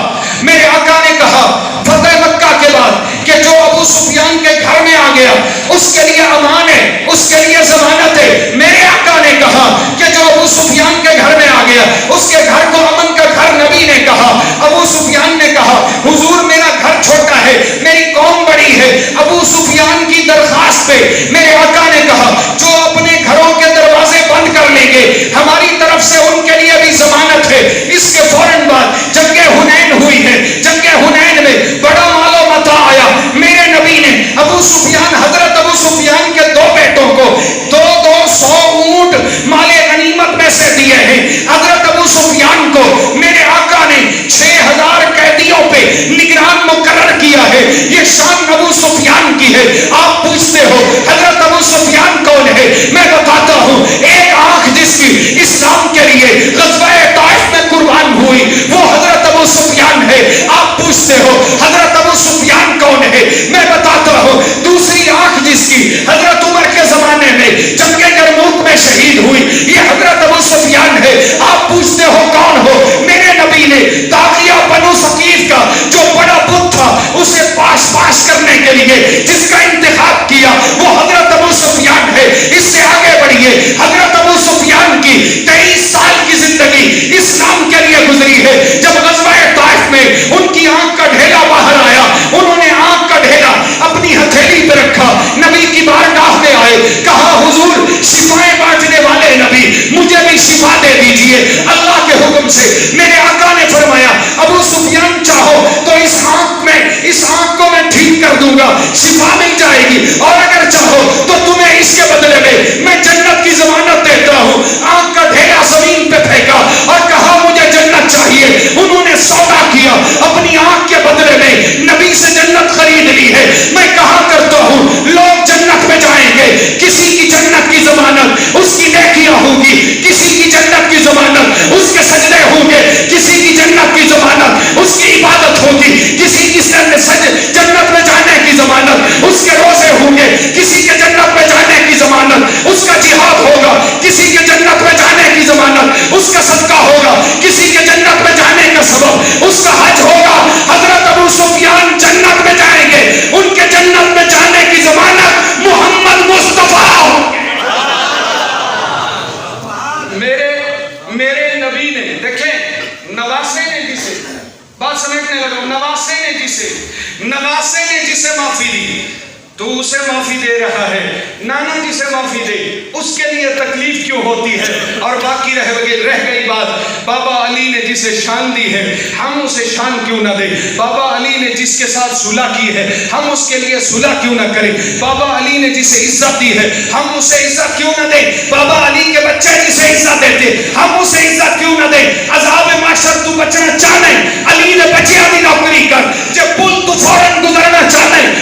S1: میرے آقا نے کہا فتح مکہ کے بعد کہ جو ابو سفیان کے گھر میں آ گیا اس کے لیے امان ہے, اس کے لیے ضمانت ہے. میرے آقا نے کہا کہ جو ابو سفیان کے گھر میں آ گیا اس کے گھر کو امن کا گھر نبی نے کہا. ابو سفیان نے کہا حضور میرا گھر چھوٹا ہے, میری قوم بڑی ہے. ابو سفیان کی درخواست پہ میرے آقا نے کہا جو اپنے گھروں کے دروازے بند کر لیں گے ہماری طرف سے ان کے لیے بھی ضمانت ہے. اس کے فوراً بعد جنگ حنین ہوئی ہے, جنگ حنین میں بڑا مال و متاع آیا. میرے نبی نے ابو سفیان, حضرت ابو سفیان کے 2 بیٹوں کو 200 اونٹ مال غنیمت میں سے دیے ہیں. حضرت ابو سفیان کو میرے آقا نے 6000 قیدیوں پہ نگران مقرر کیا ہے. یہ شان ابو سفیان کی ہے. آپ پوچھتے ہو حضرت ابو سفیان کون ہے؟ میں بتاتا ہوں, ایک آنکھ جس کی اسلام کے لیے غزوہ طائف میں قربان ہوئی وہ حضرت ابو سفیان ہے. آپ پوچھتے ہو حضرت ابو سفیان کون ہے؟ میں بتاتا ہوں, دوسری آنکھ جس کی حضرت عمر کے زمانے میں جنگ یرموک میں شہید ہوئی یہ حضرت ابو سفیان ہے. آپ پوچھتے ہو کون ہو؟ میرے نبی نے داغیہ بنو ثقیف کا جو بڑا بت تھا اسے پاش کرنے کے لیے جس کا انتخاب کیا وہ حضرت ابو سفیان ہے. اس سے آگے بڑھیے, حضرت ابو سفیان کی 23 سال کی زندگی اسلام کے لیے گزری ہے. جب غزوہ طائف میں ان کی آنکھ کا ڈھیلا باہر آیا, انہوں نے آنکھ کا ڈھیلا اپنی ہتھیلی
S4: سے. میرے آقا نے فرمایا ابو سفیان چاہو تو اس آنکھ کو میں ٹھیک کر دوں گا, شفا مل جائے گی, اور اگر چاہو تو تمہیں اس کے بدلے میں جنت کی ضمانت دیتا ہوں. آنکھ کا ڈھیلا زمین پہ پھینکا اور کہا مجھے جنت چاہیے. انہوں نے سودا کیا, اپنی آنکھ کے بدلے میں نبی سے جنت خرید لی ہے. میں کہا کرتا ہوں لوگ جنت میں جائیں گے, کسی کی جنت کی ضمانت اس کی نیکیاں ہوں گی, کسی کی جنت کی ضمانت اس کے سجدے ہوں گے, کسی کی جنت کی ضمانت اس کی عبادت ہوگی, کسی کی جنت میں جانے کی ضمانت اس کے روزے ہوں گے, کسی کے جنت میں جانے کی ضمانت اس کا جہاد ہوگا, کسی کے جنت میں جانے کی ضمانت اس کا صدقہ ہوگا, کسی کے جنت میں جانے کا سبب اس کا حج ہوگا. حضرت ابو سفیان جنت میں جائیں گے, ان کے جنت میں جانے کی ضمانت محمد مصطفیٰ.
S1: میرے نبی نے, دیکھیں نواسے نے جسے, بات سمجھنے لگا, نواسے نے جسے معافی دی تو اسے معافی دے رہا ہے, نانا جسے معافی دے اس کے لیے تکلیف کیوں ہوتی ہے. اور باقی رہ گئی بات, بابا علی نے جسے شان دی ہے ہم اسے شان کیوں نہ دے. بابا علی نے جس کے ساتھ صلح کی ہے ہم اس کے لیے صلح کیوں نہ کریں. بابا علی نے جسے عزت دی ہے ہم اسے عزت کیوں نہ دیں. بابا علی کے بچے جسے عزت دیتے ہم اسے عزت کیوں نہ دیں. عذاب معاشر تو بچنا چاہنے, علی نے بچیا بھی نوکری کر, جب پل تو فوراً گزرنا چاہنے